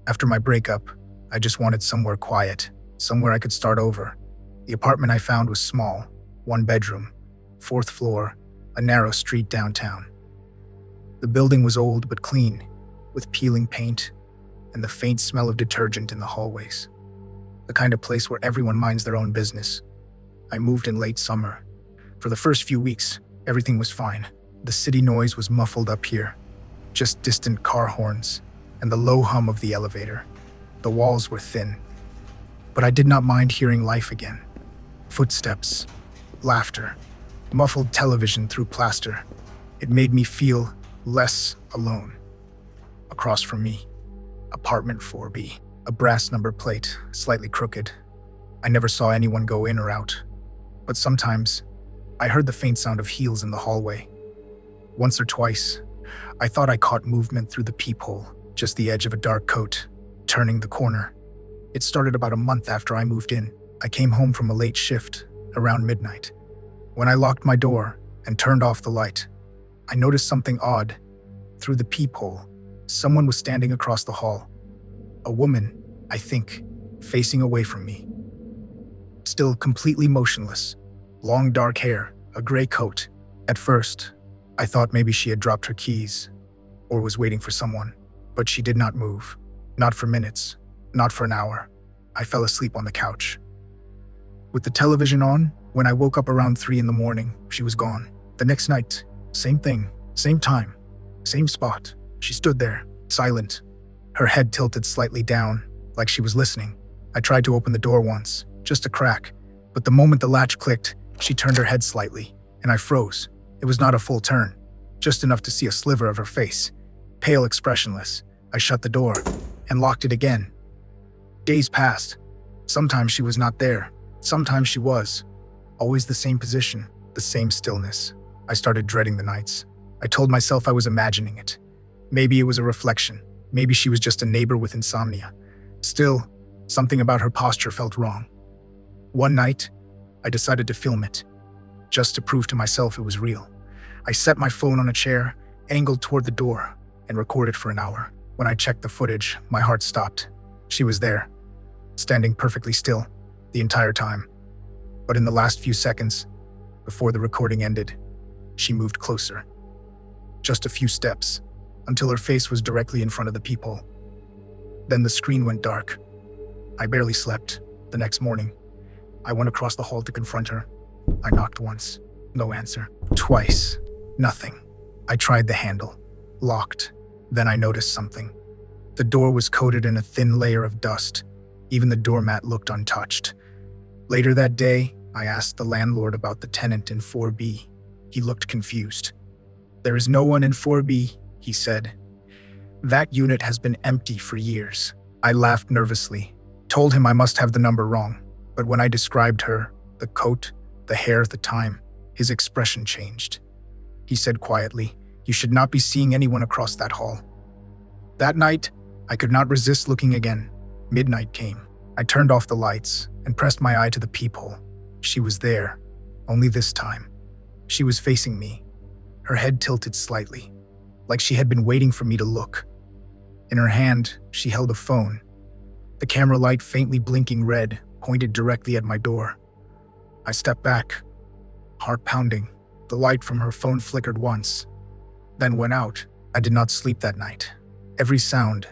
After my breakup, I just wanted somewhere quiet, somewhere I could start over. The apartment I found was small, one bedroom, fourth floor, a narrow street downtown. The building was old but clean, with peeling paint and the faint smell of detergent in the hallways. The kind of place where everyone minds their own business. I moved in late summer. For the first few weeks, everything was fine. The city noise was muffled up here, just distant car horns and the low hum of the elevator. The walls were thin, but I did not mind hearing life again. Footsteps, laughter, muffled television through plaster. It made me feel less alone. Across from me, apartment 4B, a brass number plate, slightly crooked. I never saw anyone go in or out, but sometimes I heard the faint sound of heels in the hallway. Once or twice, I thought I caught movement through the peephole, just the edge of a dark coat, turning the corner. It started about a month after I moved in. I came home from a late shift, around midnight. When I locked my door and turned off the light, I noticed something odd. Through the peephole, someone was standing across the hall. A woman, I think, facing away from me. Still completely motionless. Long dark hair, a gray coat. At first, I thought maybe she had dropped her keys or was waiting for someone, but she did not move. Not for minutes, not for an hour. I fell asleep on the couch. With the television on, when I woke up around 3 in the morning, she was gone. The next night, same thing, same time, same spot. She stood there, silent, her head tilted slightly down, like she was listening. I tried to open the door once, just a crack, but the moment the latch clicked, she turned her head slightly, and I froze. It was not a full turn, just enough to see a sliver of her face, pale, expressionless. I shut the door and locked it again. Days passed. Sometimes she was not there, sometimes she was. Always the same position, the same stillness. I started dreading the nights. I told myself I was imagining it. Maybe it was a reflection. Maybe she was just a neighbor with insomnia. Still, something about her posture felt wrong. One night, I decided to film it, just to prove to myself it was real. I set my phone on a chair, angled toward the door, and recorded for an hour. When I checked the footage, my heart stopped. She was there, standing perfectly still, the entire time. But in the last few seconds, before the recording ended, she moved closer. Just a few steps, until her face was directly in front of the peephole. Then the screen went dark. I barely slept. The next morning, I went across the hall to confront her. I knocked once, no answer. Twice, nothing. I tried the handle, locked. Then I noticed something. The door was coated in a thin layer of dust. Even the doormat looked untouched. Later that day, I asked the landlord about the tenant in 4B. He looked confused. "There is no one in 4B, he said. That unit has been empty for years." I laughed nervously, told him I must have the number wrong. But when I described her, the coat, the hair, the time, his expression changed. He said quietly, "You should not be seeing anyone across that hall." That night, I could not resist looking again. Midnight came. I turned off the lights and pressed my eye to the peephole. She was there, only this time. She was facing me, her head tilted slightly, like she had been waiting for me to look. In her hand, she held a phone. The camera light, faintly blinking red, pointed directly at my door. I stepped back, heart pounding. The light from her phone flickered once, then went out. I did not sleep that night. Every sound,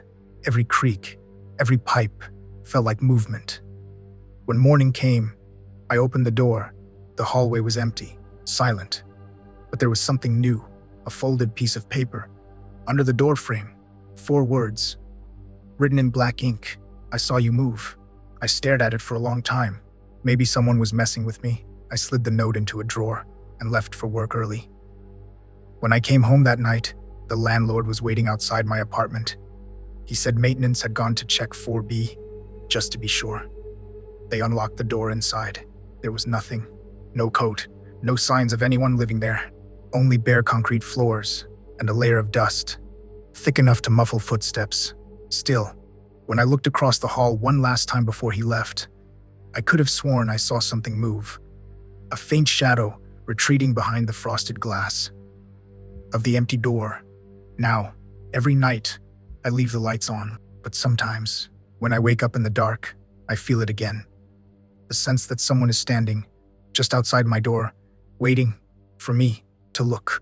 every creak, every pipe felt like movement. When morning came, I opened the door. The hallway was empty, silent. But there was something new, a folded piece of paper. Under the doorframe, 4 words, written in black ink. "I saw you move." I stared at it for a long time. Maybe someone was messing with me. I slid the note into a drawer and left for work early. When I came home that night, the landlord was waiting outside my apartment. He said maintenance had gone to check 4B, just to be sure. They unlocked the door inside. There was nothing. No coat, no signs of anyone living there. Only bare concrete floors and a layer of dust, thick enough to muffle footsteps. Still, when I looked across the hall one last time before he left, I could have sworn I saw something move. A faint shadow retreating behind the frosted glass of the empty door. Now, every night, I leave the lights on, but sometimes, when I wake up in the dark, I feel it again. The sense that someone is standing just outside my door, waiting for me to look.